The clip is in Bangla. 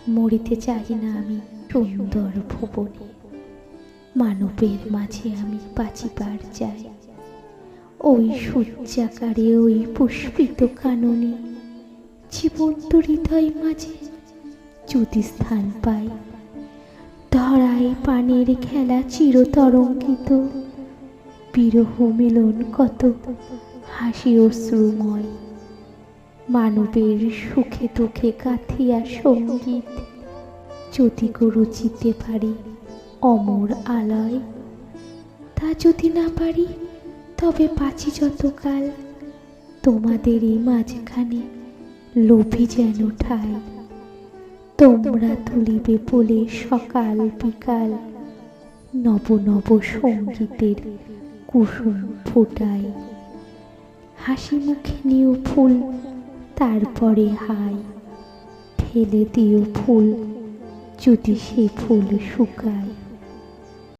মরিতে চাই না আমি সুন্দর ভুবনে, মানবের মাঝে আমি বাঁচিবার চাই। ওই সূর্যাকারে ওই পুষ্পিত কাননে জীবন্ত হৃদয় মাঝে যদি স্থান পাই, ধরায় পানের খেলা চিরতরঙ্গিত, বিরহ মিলন কত হাসি অশ্রুময়। মানবের সুখে দুঃখে গাথিয়া সঙ্গীত যদি রচিতে পারি অমর আলয়, তা যদি না পারি তবে বাঁচি যতকাল তোমাদেরই মাঝখানে লোভী যেন ঠাই। তোমরা তুলিবে বলে সকাল বিকাল নব নব সঙ্গীতের কুসুম ফোটাই। হাসি মুখে নিও ফুল তারপরে হাই, ফেলে দিও ফুল যদি সে ফুল শুকায়।